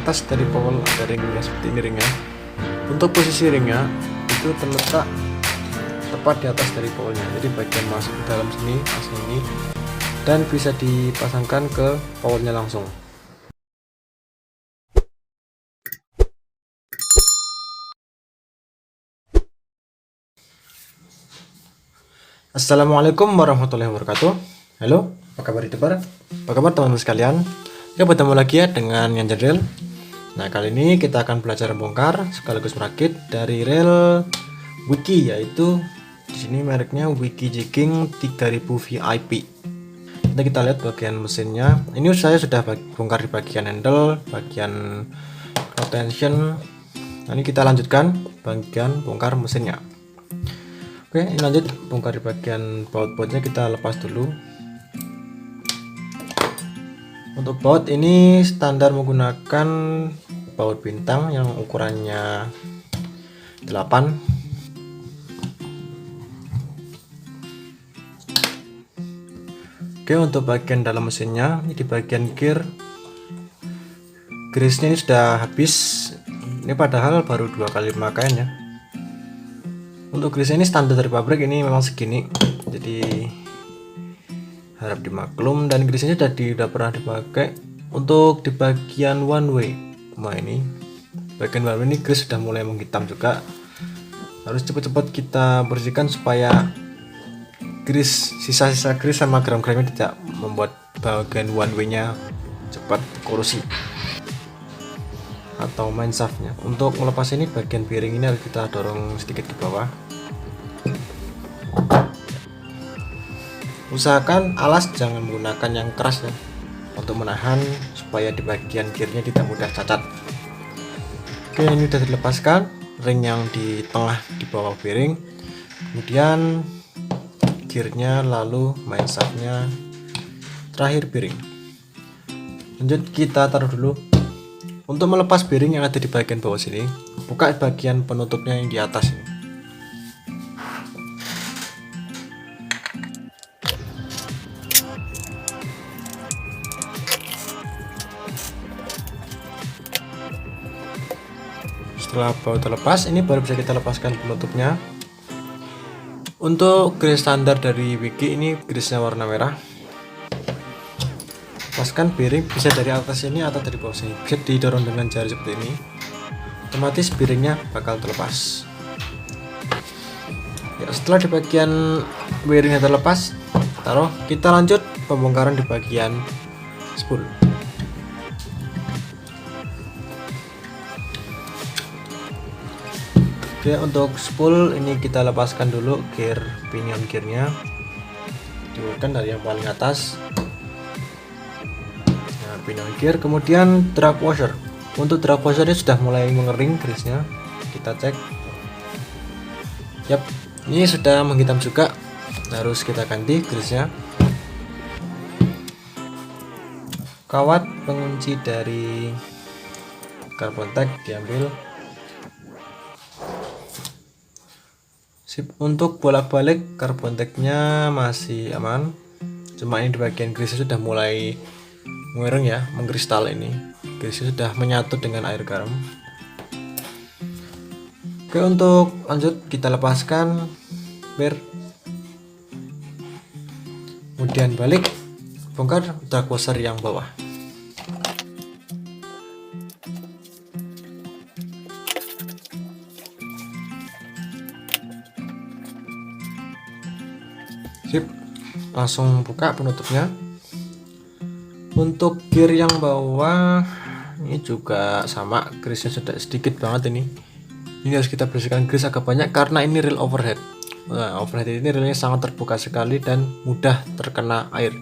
atas dari powel ada ringnya seperti ini ringnya. Untuk posisi ringnya itu terletak tepat di atas dari powelnya, jadi bagian masuk ke dalam sini asli ini, dan bisa dipasangkan ke powelnya langsung. Assalamualaikum warahmatullahi wabarakatuh. Halo, apa kabar youtuber? Apa kabar teman-teman sekalian? Ya, bertemu lagi ya dengan yang Rel. Nah, kali ini kita akan belajar bongkar sekaligus merakit dari rel Wiki, yaitu di sini mereknya Wiki Jigging 3000 VIP. Nanti kita lihat bagian mesinnya. Ini saya sudah bongkar di bagian handle, bagian tension. Nah, ini kita lanjutkan bagian bongkar mesinnya. Oke, ini lanjut bongkar di bagian baut-bautnya, kita lepas dulu. Untuk baut ini standar menggunakan baut bintang yang ukurannya 8. Oke, untuk bagian dalam mesinnya, ini di bagian gear, grease-nya ini sudah habis. Ini padahal baru 2 kali pemakaian ya. Untuk grease ini standar dari pabrik, ini memang segini, jadi harap dimaklum. Dan grease ini sudah pernah dipakai untuk di bagian one way. Nah, ini bagian one way ini grease sudah mulai menghitam juga, harus cepat-cepat kita bersihkan supaya grease, sisa-sisa grease sama gram-gramnya tidak membuat bagian one way nya cepat korosi atau main shaftnya. Untuk melepas ini, bagian bearing ini harus kita dorong sedikit ke bawah. Usahakan alas jangan menggunakan yang keras ya, untuk menahan supaya di bagian gearnya tidak mudah cacat. Oke, ini sudah dilepaskan ring yang di tengah di bawah bearing, kemudian gearnya, lalu main shaftnya, terakhir bearing. Lanjut kita taruh dulu. Untuk melepas bearing yang ada di bagian bawah sini, buka bagian penutupnya yang di atas ini. Setelah baut terlepas, ini baru bisa kita lepaskan penutupnya. Untuk grease standar dari Wiki ini grease-nya warna merah. Lepaskan bearing bisa dari atas ini atau dari bawah sini, bisa didorong dengan jari seperti ini, otomatis bearingnya bakal terlepas ya. Setelah di bagian bearingnya terlepas, taruh, kita lanjut pembongkaran di bagian spool. Oke, untuk spool ini kita lepaskan dulu gear, pinion gearnya diurutkan dari yang paling atas. Nah, pinion gear, kemudian drag washer. Untuk drag washer ini sudah mulai mengering grease-nya, kita cek. Yap, ini sudah menghitam juga, harus kita ganti grease-nya. Kawat pengunci dari carbon tag diambil. Sip. Untuk bolak-balik carbon tag-nya masih aman, cuma ini di bagian grease sudah mulai mengereng ya, mengkristal. Ini grease sudah menyatu dengan air garam. Oke, untuk lanjut kita lepaskan bar, kemudian balik bongkar drag washer yang bawah. Sip, langsung buka penutupnya. Untuk gear yang bawah ini juga sama, grease-nya sudah sedikit banget ini. Ini harus kita bersihkan grease agak banyak karena ini reel overhead. Nah, overhead ini reelnya sangat terbuka sekali dan mudah terkena air.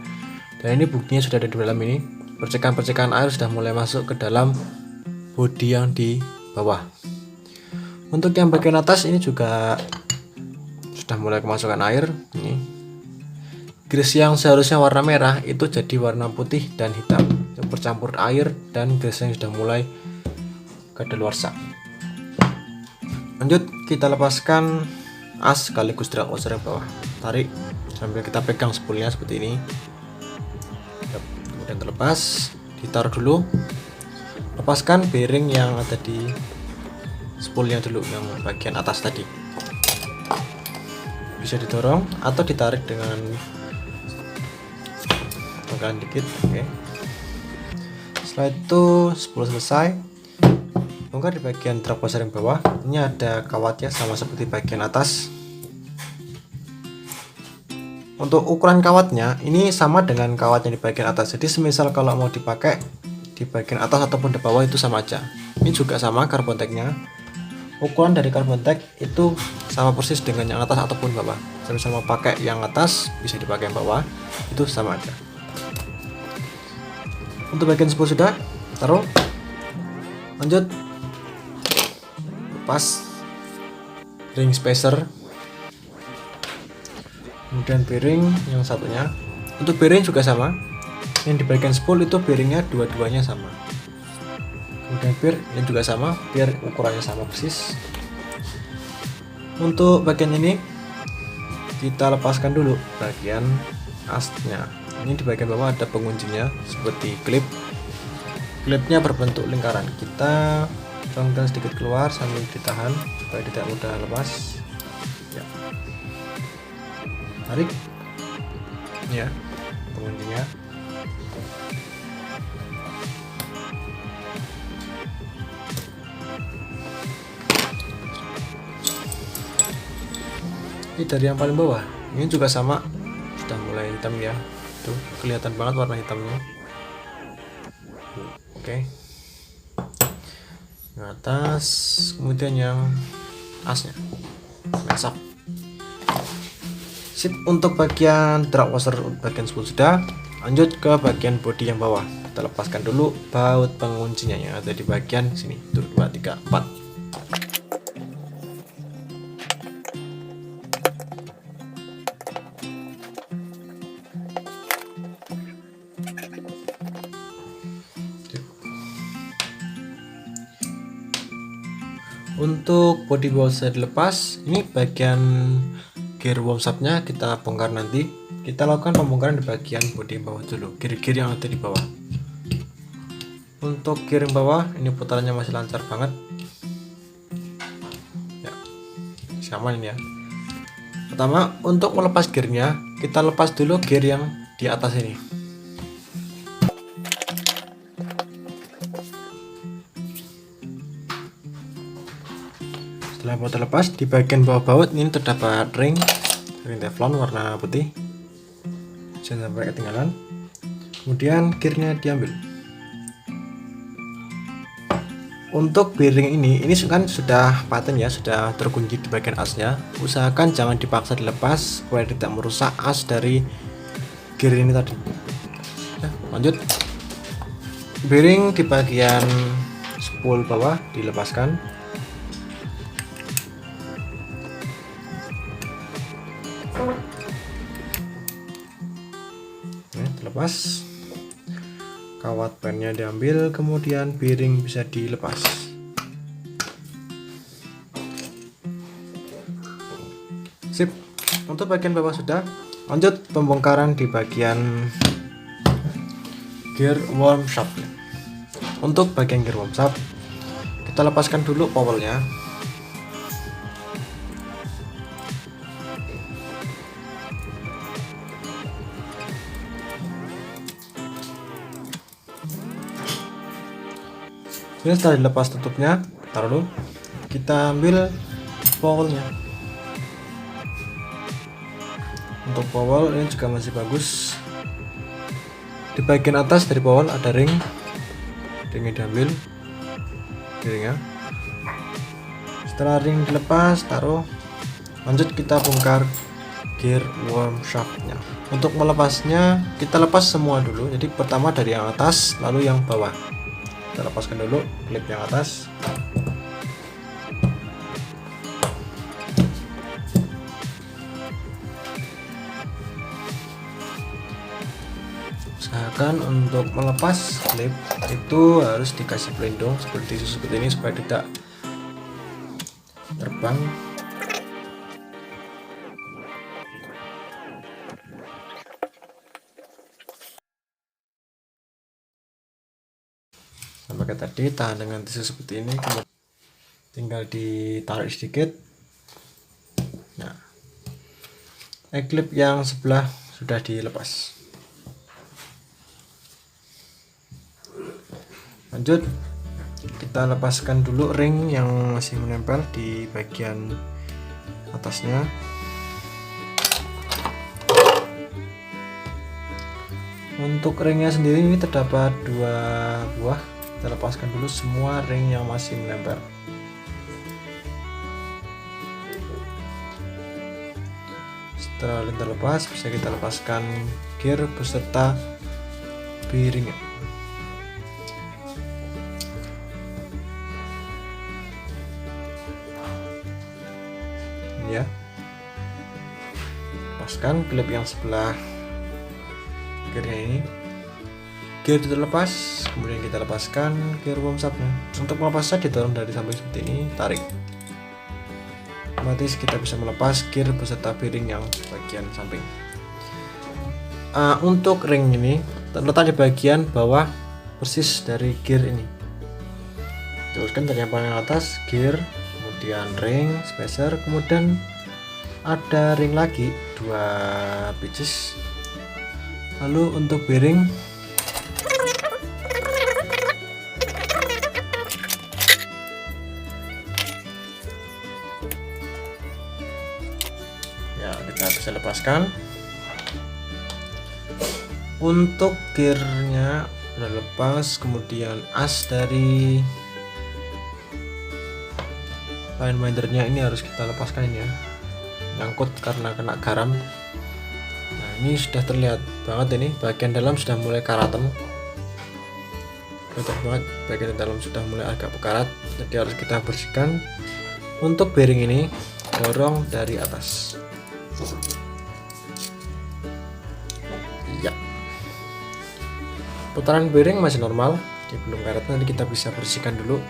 Dan ini buktinya sudah ada di dalam ini. Percikan-percikan air sudah mulai masuk ke dalam bodi yang di bawah. Untuk yang bagian atas ini juga sudah mulai kemasukan air. Ini grease yang seharusnya warna merah itu jadi warna putih dan hitam, bercampur air, dan grease yang sudah mulai kadaluarsa. Lanjut kita lepaskan as sekaligus drag washer yang bawah. Tarik sambil kita pegang spoolnya seperti ini. Kemudian terlepas, ditaruh dulu. lepaskan bearing yang ada di spoolnya dulu, yang bagian atas tadi. Bisa didorong atau ditarik dengan bongkaran dikit. Oke. Setelah itu spool selesai, bongkar di bagian truk washer yang bawah. Ini ada kawatnya sama seperti bagian atas. Untuk ukuran kawatnya ini sama dengan kawatnya di bagian atas. Jadi semisal kalau mau dipakai di bagian atas ataupun di bawah itu sama aja. Ini juga sama carbon tag-nya. Ukuran dari carbon tag itu sama persis dengan yang atas ataupun bawah. Semisal mau pakai yang atas bisa dipakai yang bawah, itu sama aja. Untuk bagian spool sudah, taruh. Lanjut, lepas ring spacer. Kemudian bearing yang satunya. Untuk bearing juga sama. Yang di bagian spool itu bearingnya dua-duanya sama. Kemudian biar ini juga sama, biar ukurannya sama persis. Untuk bagian ini kita lepaskan dulu bagian asnya. Ini di bagian bawah ada penguncinya seperti klip. Klipnya berbentuk lingkaran. Kita dorongkan sedikit keluar sambil ditahan supaya tidak mudah lepas. Ya. Tarik. Ya, penguncinya. Ini dari yang paling bawah, ini juga sama, sudah mulai hitam ya, tuh kelihatan banget warna hitamnya. Oke, yang atas, kemudian yang asnya, masuk. Sip. Untuk bagian truk washer bagian spool sudah, lanjut ke bagian bodi yang bawah. Kita lepaskan dulu baut penguncinya yang ada di bagian sini, tuh 2, 3, 4. Untuk body bowl saya dilepas, ini bagian gear wormshopnya kita bongkar nanti. Kita lakukan pembongkaran di bagian body bawah dulu, gear-gear yang ada di bawah. Untuk gear yang bawah, ini putarannya masih lancar banget. Ya, aman ini ya. Pertama, untuk melepas gearnya, kita lepas dulu gear yang di atas ini. Setelah baut terlepas, di bagian bawah baut ini terdapat ring teflon warna putih, jangan sampai ketinggalan. Kemudian gearnya diambil. Untuk bearing ini kan sudah paten ya, sudah terkunci di bagian asnya. Usahakan jangan dipaksa dilepas supaya tidak merusak as dari gear ini tadi. Nah, lanjut, bearing di bagian spool bawah dilepaskan. Terlepas, kawat pennya diambil, kemudian bearing bisa dilepas. Sip. Untuk bagian bawah sudah, lanjut pembongkaran di bagian gear wormshop. Untuk bagian gear wormshop, kita lepaskan dulu powelnya. Ini setelah dilepas tutupnya, taruh dulu. Kita ambil powelnya. Untuk powel ini juga masih bagus. Di bagian atas dari powel ada ringnya diambil, ringnya. Setelah ring dilepas, taruh. Lanjut kita bongkar gear wormshopnya. Untuk melepasnya, kita lepas semua dulu. Jadi pertama dari yang atas, lalu yang bawah. Kita lepaskan dulu klip yang atas. Usahakan untuk melepas klip itu harus dikasih pelindung seperti ini supaya tidak terbang. Sampai kayak tadi. tadi, tahan dengan tisu seperti ini, kemudian tinggal ditarik sedikit. Nah, clip yang sebelah sudah dilepas. Lanjut, kita lepaskan dulu ring yang masih menempel di bagian atasnya. Untuk ringnya sendiri ini terdapat 2 buah. Kita lepaskan dulu semua ring yang masih menempel. Setelah terlepas, bisa kita lepaskan gear beserta bearingnya. Ya, lepaskan klip yang sebelah gearnya ini. Gear terlepas, kemudian kita lepaskan gear wormshopnya. Untuk melepasnya didorong dari samping seperti ini, tarik. Otomatis kita bisa melepas gear beserta bearing yang bagian samping. Untuk ring ini terletak di bagian bawah persis dari gear ini. Teruskan dari yang paling atas gear, kemudian ring, spacer, kemudian ada ring lagi 2 pieces. Lalu untuk bearing, ya kita bisa lepaskan. Untuk gearnya sudah lepas, kemudian as dari line bindernya ini harus kita lepaskan ini ya, nyangkut karena kena garam. Nah, ini sudah terlihat banget, ini bagian dalam sudah mulai karatan, kelihatan banget bagian dalam sudah mulai agak berkarat, jadi harus kita bersihkan. Untuk bearing ini dorong dari atas. Ya, putaran bearing masih normal, dia belum karat, nanti kita bisa bersihkan dulu.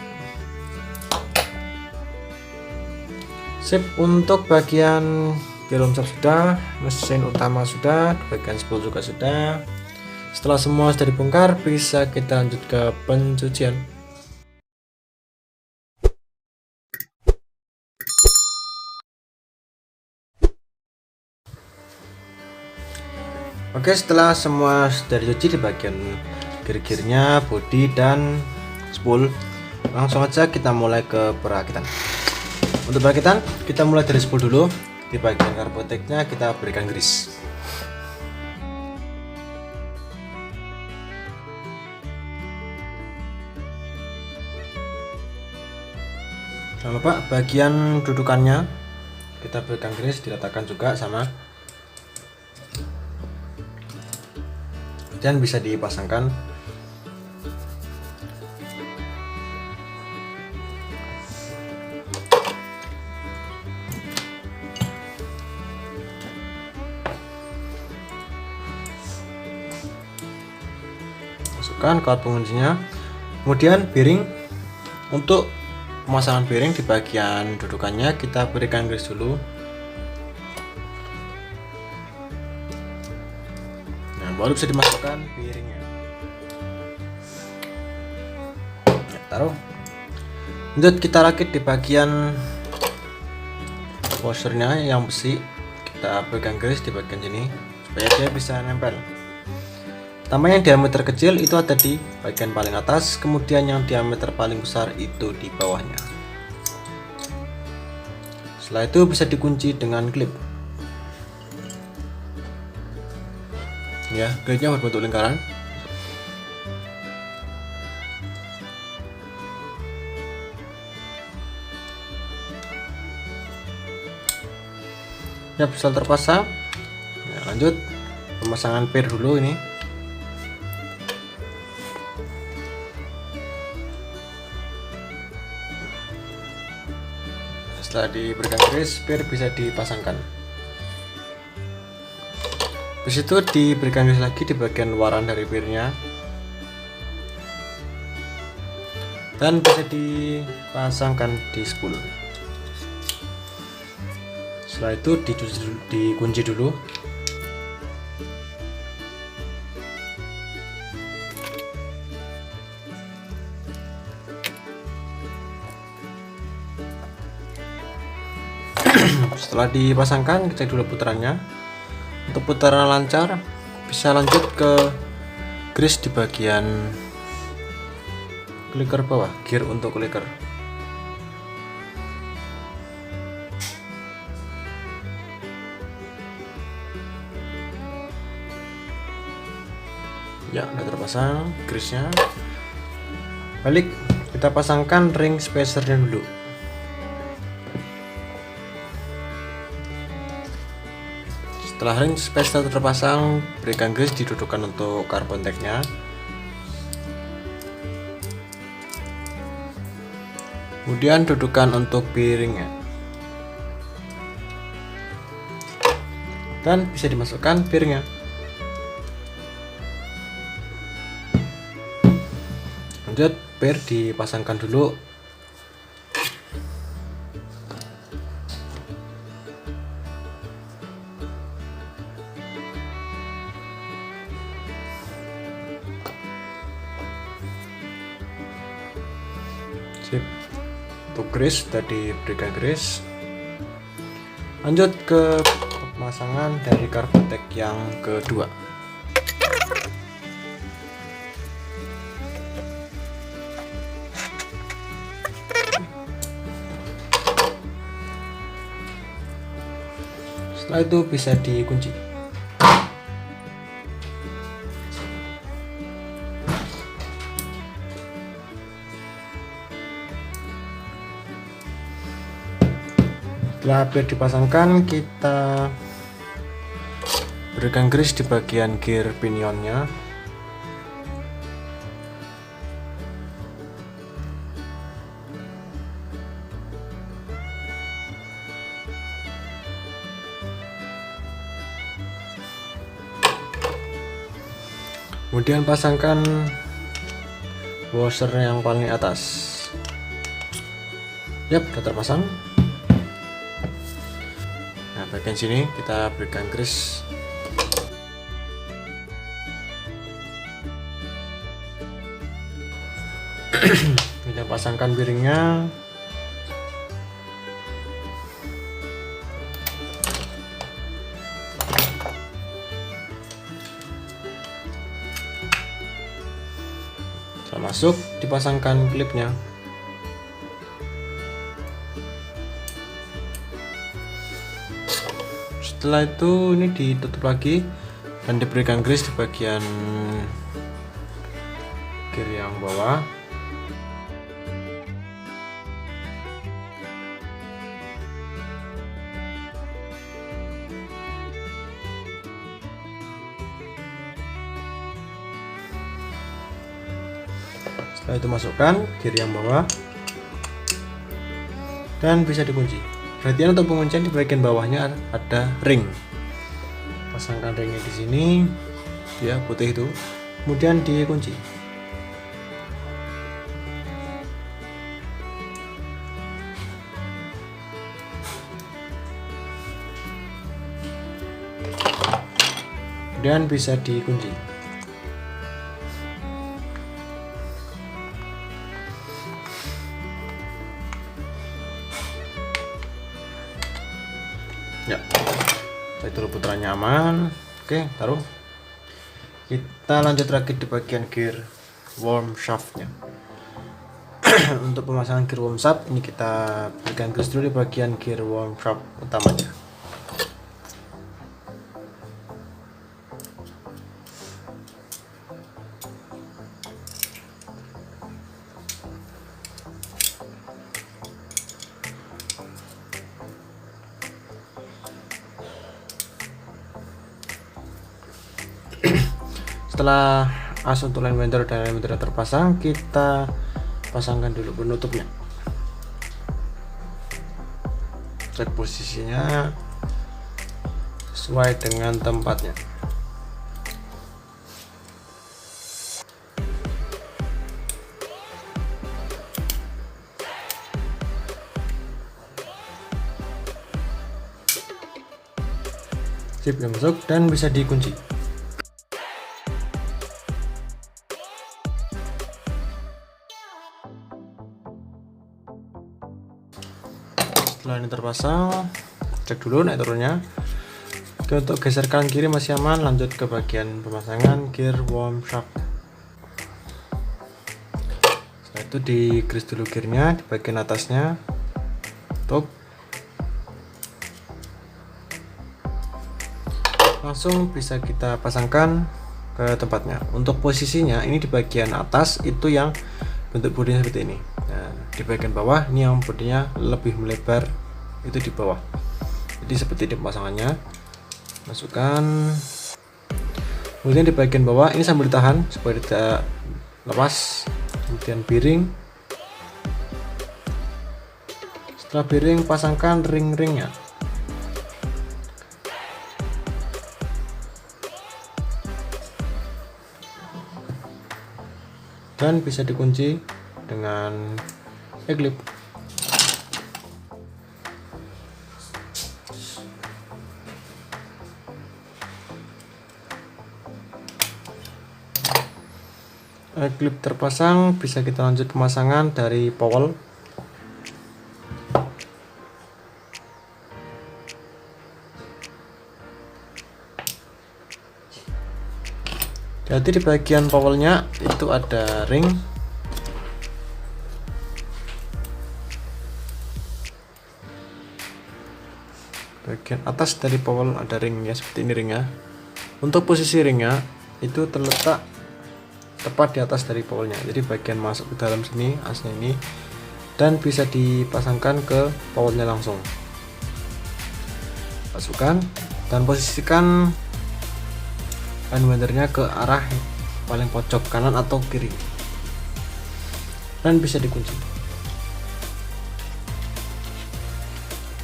Sip, untuk bagian gear wormshop sudah, mesin utama sudah, bagian spool juga sudah. Setelah semua sudah dibongkar, bisa kita lanjut ke pencucian. Oke, setelah semua sudah dicuci di bagian gear-gearnya, bodi dan spool, langsung aja kita mulai ke perakitan. Untuk perakitan, kita mulai dari spool dulu. Di bagian karboteknya kita berikan grease. Jangan lupa bagian dudukannya kita berikan grease, diletakkan juga sama, dan bisa dipasangkan. Masukkan kawat penguncinya. Kemudian bearing, untuk pemasangan bearing di bagian dudukannya kita berikan grease dulu. Nah, baru bisa dimasukkan bearingnya. Ya, taruh. Lanjut kita rakit di bagian washernya yang besi, kita berikan grease di bagian sini supaya dia bisa nempel. Pertama yang diameter kecil itu ada di bagian paling atas, kemudian yang diameter paling besar itu di bawahnya. Setelah itu bisa dikunci dengan klip. Ya, klipnya berbentuk lingkaran. Ya, bisa terpasang. Ya, lanjut pemasangan pair dulu ini. Setelah diberikan grease, pair bisa dipasangkan. Di situ diberikan grease lagi di bagian luaran dari pairnya, dan bisa dipasangkan di spool. Setelah itu dikunci dulu. Setelah dipasangkan, cek dulu putarannya. Untuk putaran lancar, bisa lanjut ke grease di bagian clicker bawah, gear untuk clicker. Ya, udah terpasang grease-nya. Balik, kita pasangkan ring spacernya dulu. Setelah ring spacer terpasang, berikan grease didudukan untuk carbon tag-nya. Kemudian dudukan untuk piringnya. Dan bisa dimasukkan piringnya. Lanjut, piring dipasangkan dulu. Sip. Untuk grease tadi berikan grease. Lanjut ke pemasangan dari carbon tag yang kedua. Setelah itu bisa dikunci. Setelah piring dipasangkan, kita berikan grease di bagian gear pinionnya. Kemudian pasangkan washer yang paling atas. Yap, sudah terpasang. Nah, bagian sini kita berikan grease. Kita pasangkan piringnya. Setelah masuk, dipasangkan klipnya. Setelah itu ini ditutup lagi dan diberikan grease di bagian gear yang bawah. Setelah itu masukkan gear yang bawah dan bisa dikunci. Perhatian untuk penguncian di bagian bawahnya ada ring. Pasangkan ringnya di sini, ya putih itu. Kemudian dikunci. Kemudian bisa dikunci. Ya, saya dulu putarannya aman. Oke, taruh. Kita lanjut lagi di bagian gear worm shaftnya. Untuk pemasangan gear worm shaft ini kita berikan grease dulu di bagian gear worm shaft utamanya. Setelah as untuk line bender dan line bender terpasang, kita pasangkan dulu penutupnya. Cek posisinya sesuai dengan tempatnya. Sip, yang masuk dan bisa dikunci. Setelah ini terpasang, cek dulu naik turunnya. Oke, untuk geser kanan kiri masih aman. Lanjut ke bagian pemasangan gear worm shaft. Setelah itu di grease dulu gearnya di bagian atasnya. Tutup. Langsung bisa kita pasangkan ke tempatnya. Untuk posisinya ini di bagian atas itu yang bentuk bodinya seperti ini. Nah, di bagian bawah ini yang bodinya lebih melebar, itu di bawah. Jadi seperti ini pemasangannya. Masukkan. Kemudian di bagian bawah ini sambil ditahan supaya tidak lepas. Kemudian piring. Setelah piring, pasangkan ring-ringnya. Dan bisa dikunci dengan e-clip. E-clip terpasang, bisa kita lanjut pemasangan dari powel. Jadi di bagian powelnya itu ada ring. Bagian atas dari powel ada ringnya, seperti ini ringnya. Untuk posisi ringnya itu terletak tepat di atas dari powelnya. Jadi bagian masuk ke dalam sini, asnya ini, dan bisa dipasangkan ke powelnya langsung. Masukkan dan posisikan unwindernya ke arah paling pojok kanan atau kiri dan bisa dikunci.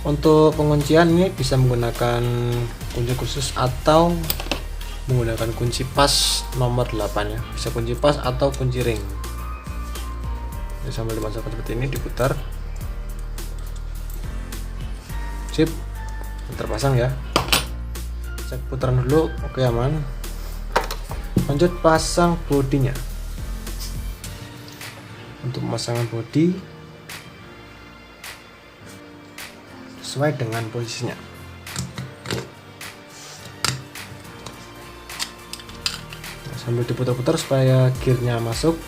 Untuk penguncian ini bisa menggunakan kunci khusus atau menggunakan kunci pas nomor 8 ya. Bisa kunci pas atau kunci ring. Jadi sambil dimasukkan seperti ini, diputar. Sip, terpasang ya. Cek putaran dulu, oke aman. Lanjut pasang bodinya. Untuk pemasangan bodi sesuai dengan posisinya. Nah, sambil diputar-putar supaya gearnya masuk.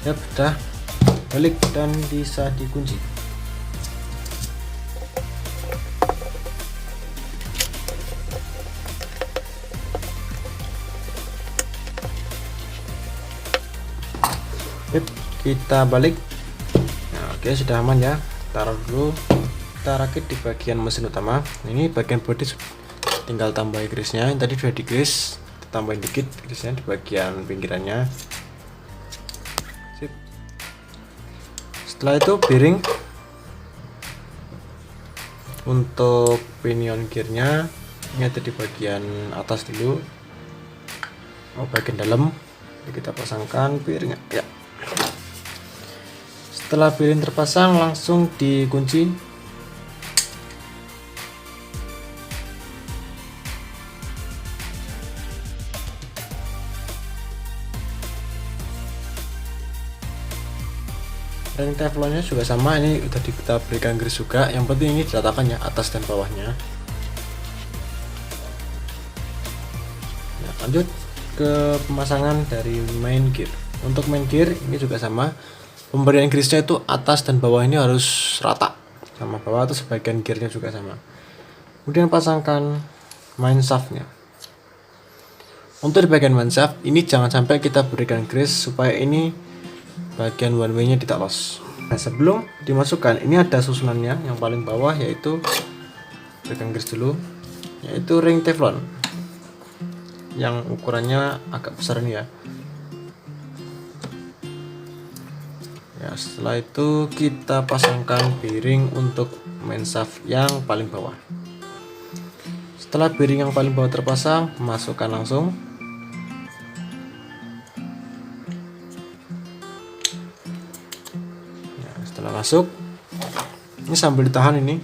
Ya sudah, balik dan bisa dikunci. Kita balik. Nah, oke, sudah aman ya. Taruh dulu. Kita rakit di bagian mesin utama. Ini bagian bodi tinggal tambahin grease-nya. Yang tadi sudah di grease, tambahin dikit grease-nya di bagian pinggirannya. Sip. Setelah itu piring. Untuk pinion gearnya ini ada di bagian atas dulu. Bagian dalam. Jadi kita pasangkan piringnya ya. Setelah piring terpasang, langsung dikunci. Ring teflonnya juga sama, ini udah kita berikan grease juga. Yang penting ini diratakan ya, atas dan bawahnya. Nah, lanjut ke pemasangan dari main gear. Untuk main gear ini juga sama. Pemberian grease-nya itu atas dan bawah ini harus rata, sama bawah atau sebagian gearnya juga sama. Kemudian pasangkan main shaft-nya. Untuk di bagian main shaft ini jangan sampai kita berikan grease supaya ini bagian one way-nya tidak los. Nah, sebelum dimasukkan ini ada susunannya. Yang paling bawah yaitu berikan grease dulu, yaitu ring teflon yang ukurannya agak besar ini ya. Setelah itu kita pasangkan bearing untuk main shaft yang paling bawah. Setelah bearing yang paling bawah terpasang, masukkan langsung. Nah, setelah masuk, ini sambil ditahan ini,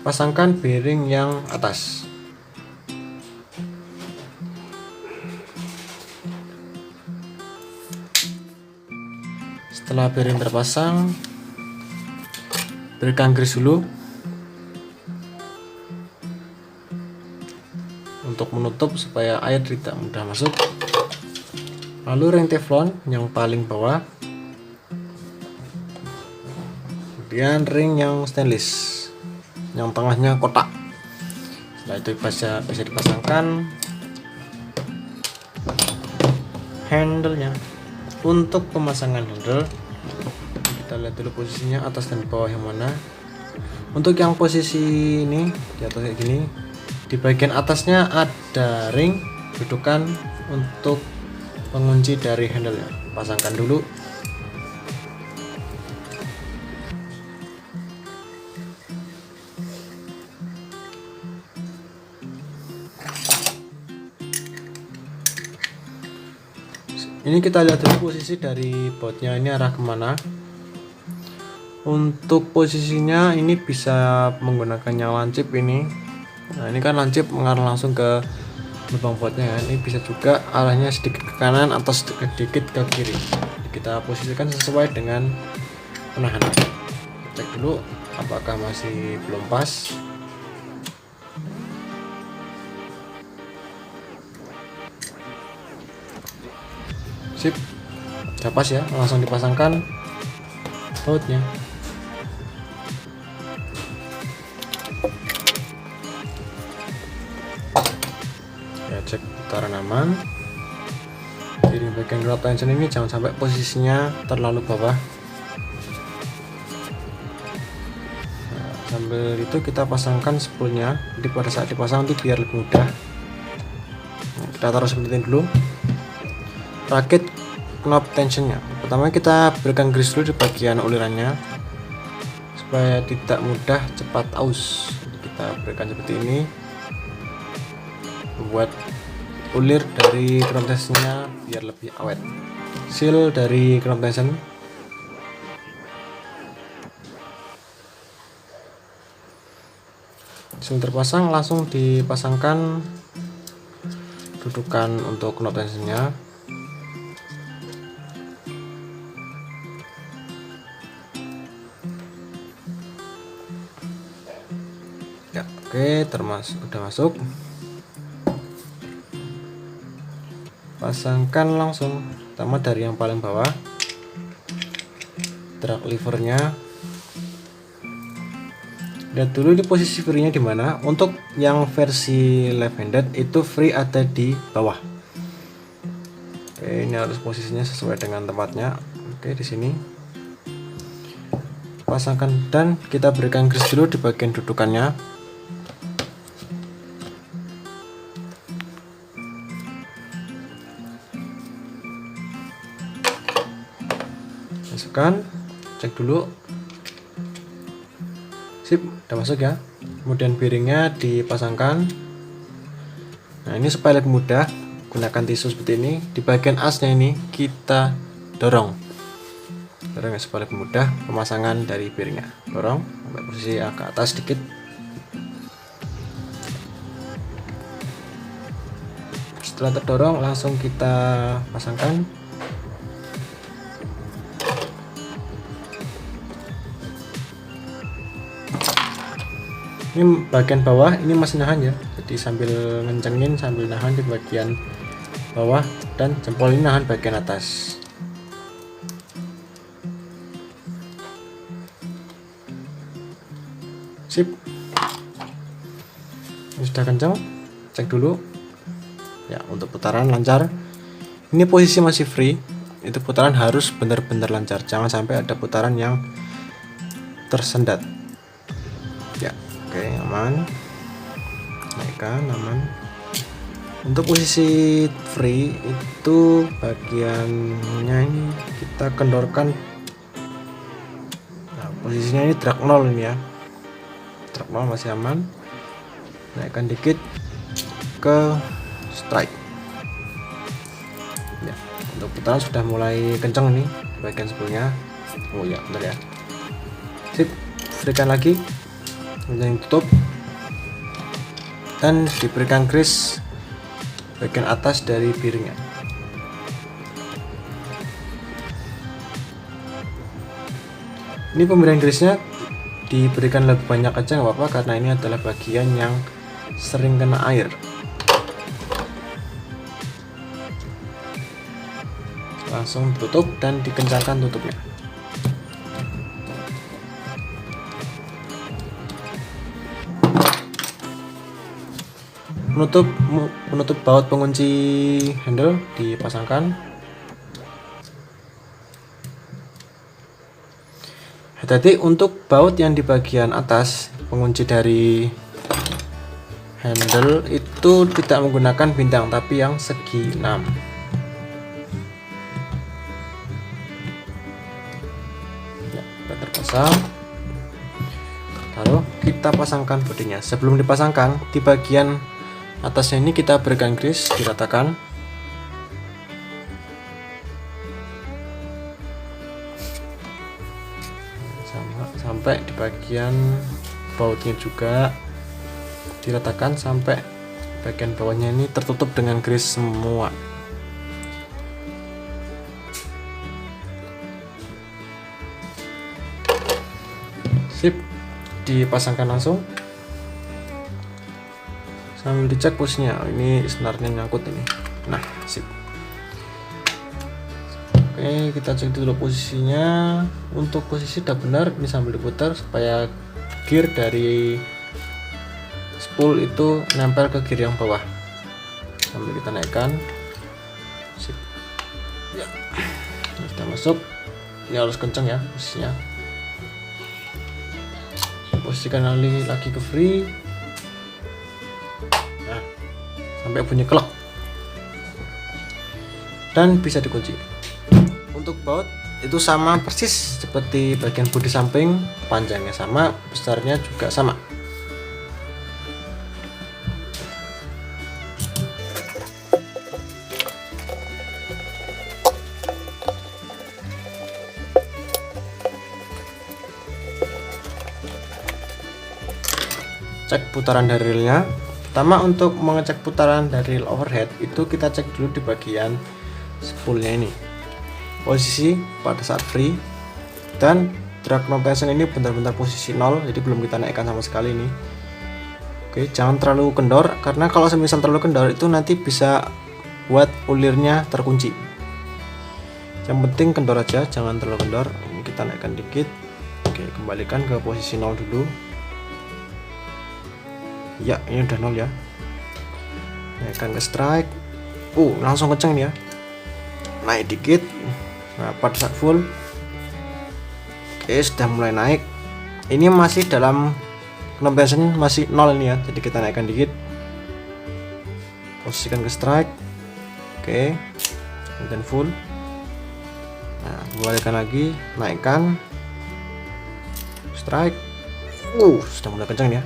pasangkan bearing yang atas. Setelah bearing terpasang, berikan grease dulu untuk menutup supaya air tidak mudah masuk. Lalu ring teflon yang paling bawah, kemudian ring yang stainless yang tengahnya kotak. Setelah itu bisa dipasangkan handle-nya. Untuk pemasangan handle, kita lihat dulu posisinya atas dan bawah yang mana. Untuk yang posisi ini di atas kayak gini, di bagian atasnya ada ring dudukan untuk pengunci dari handle-nya. Pasangkan dulu. Ini kita lihat dulu posisi dari bautnya ini arah kemana. Untuk posisinya ini bisa menggunakan yang lancip ini. Nah ini kan lancip mengarah langsung ke lubang bautnya kan. Ini bisa juga arahnya sedikit ke kanan atau sedikit ke kiri. Kita posisikan sesuai dengan penahanan. Cek dulu apakah masih belum pas. Sip, udah pas ya, langsung dipasangkan bautnya. Ya, cek putaran aman. Jadi bagian ground tension ini jangan sampai posisinya terlalu bawah. Nah, sambil itu kita pasangkan spoolnya. Jadi pada saat dipasang nanti biar lebih mudah. Nah, kita taruh seperti ini dulu. Rakit knob tensionnya. Pertama kita berikan grease dulu di bagian ulirannya supaya tidak mudah cepat aus. Kita berikan seperti ini buat ulir dari knob tensionnya biar lebih awet. Seal dari knob tension. Seal terpasang, langsung dipasangkan dudukan untuk knob tensionnya. Ya, oke, udah masuk. Pasangkan langsung, pertama dari yang paling bawah, drag levernya. Lihat dulu di posisi free-nya di mana. Untuk yang versi left handed itu free ada di bawah. Oke, ini harus posisinya sesuai dengan tempatnya. Oke, di sini. Pasangkan dan kita berikan grease dulu di bagian dudukannya. Masukkan, cek dulu. Sip, udah masuk ya. Kemudian bearingnya dipasangkan. Nah ini supaya lebih mudah, gunakan tisu seperti ini. Di bagian asnya ini kita dorong ya, supaya lebih mudah pemasangan dari bearingnya. Dorong sampai posisi agak atas sedikit. Setelah terdorong langsung kita pasangkan. Ini bagian bawah ini masih nahan ya, jadi sambil ngencengin sambil nahan di bagian bawah dan jempol ini nahan bagian atas. Sip, ini sudah kencang, cek dulu ya. Untuk putaran lancar, ini posisi masih free, itu putaran harus benar-benar lancar, jangan sampai ada putaran yang tersendat ya. Oke, aman. Naikkan, aman. Untuk posisi free itu bagiannya ini kita kendorkan. Nah, posisinya ini drag 0 ini ya. Drag 0 masih aman. Naikkan dikit ke strike. Ya, untuk putaran sudah mulai kencang nih bagian spoolnya. Oh ya, bentar ya. Sip, berikan lagi. Yang tutup dan diberikan grease bagian atas dari bearingnya. Ini pemberian grease nya diberikan lebih banyak aja nggak apa-apa, karena ini adalah bagian yang sering kena air. langsung tutup dan dikencangkan tutupnya. Penutup baut pengunci handle dipasangkan. Hati-hati untuk baut yang di bagian atas pengunci dari handle itu tidak menggunakan bintang, tapi yang segi 6. Ya, sudah terpasang. Lalu kita pasangkan bodinya. Sebelum dipasangkan, di bagian atasnya ini kita berikan grease, diratakan. Sampai di bagian bautnya juga diratakan sampai bagian bawahnya ini tertutup dengan grease semua. Sip, dipasangkan langsung sambil dicek posisinya. Ini senarnya nyangkut ini. Nah, sip. Oke, kita cek dulu posisinya. Untuk posisi udah benar, ini sambil diputar supaya gear dari spool itu nempel ke gear yang bawah. Sambil kita naikkan. Sip. Ya. Ini sudah masuk. Ini harus kenceng ya posisinya. Posisikan lagi ke free. Nah, sampai bunyi kelak. Dan bisa dikunci. Untuk baut itu sama persis seperti bagian bodi samping, panjangnya sama, besarnya juga sama. Cek putaran dari reelnya. Pertama, untuk mengecek putaran dari reel overhead itu kita cek dulu di bagian spoolnya ini, posisi pada saat free, dan drag knob tension ini benar-benar posisi 0, jadi belum kita naikkan sama sekali ini. Oke, jangan terlalu kendor, karena kalau semisal terlalu kendor itu nanti bisa buat ulirnya terkunci. Yang penting kendor aja, jangan terlalu kendor. Ini kita naikkan dikit. Oke, kembalikan ke posisi 0 dulu. Ya, ini udah 0 ya. Naikkan ke strike. Langsung kenceng nih ya. Naik dikit. Nah, pada saat full, oke, sudah mulai naik. Ini masih dalam knob tension masih 0 ini ya, jadi kita naikkan dikit, posisikan ke strike, oke, dan full. Nah, kembalikan lagi, naikkan, strike, sudah mulai kencang ya.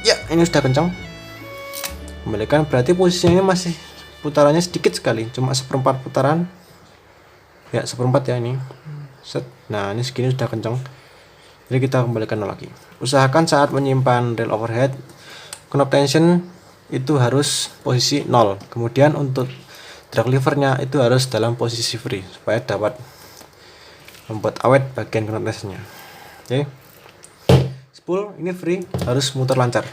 Ya, ini sudah kencang. Kembalikan, berarti posisinya ini masih putarannya sedikit sekali, cuma 1/4 putaran. Ya, 1/4 ya ini. Set. Nah, ini segini sudah kencang. Jadi kita kembalikan lagi. Usahakan saat menyimpan reel overhead, knob tension itu harus posisi 0. Kemudian untuk drag levernya itu harus dalam posisi free supaya dapat membuat awet bagian knob tensionnya. Oke. Spool ini free, harus muter lancar.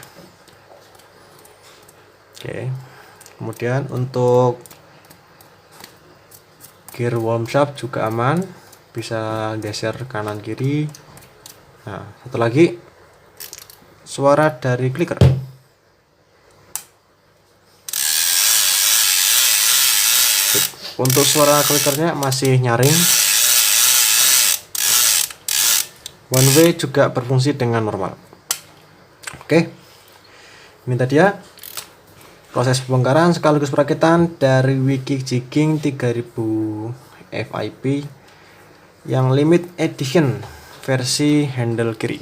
Oke. Kemudian untuk gear worm shaft juga aman, bisa geser kanan kiri. Nah, satu lagi, suara dari clicker. Untuk suara clickernya masih nyaring. One way juga berfungsi dengan normal. Oke, ini tadi ya proses pembongkaran sekaligus perakitan dari Wiki Jigging 3000 FIP yang limit edition versi handle kiri.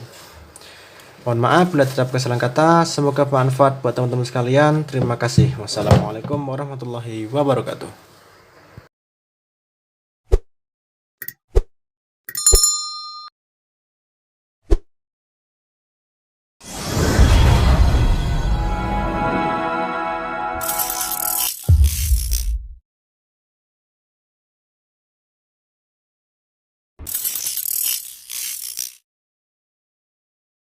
Mohon maaf bila terdapat kesalahan kata. Semoga bermanfaat buat teman-teman sekalian. Terima kasih. Wassalamualaikum warahmatullahi wabarakatuh.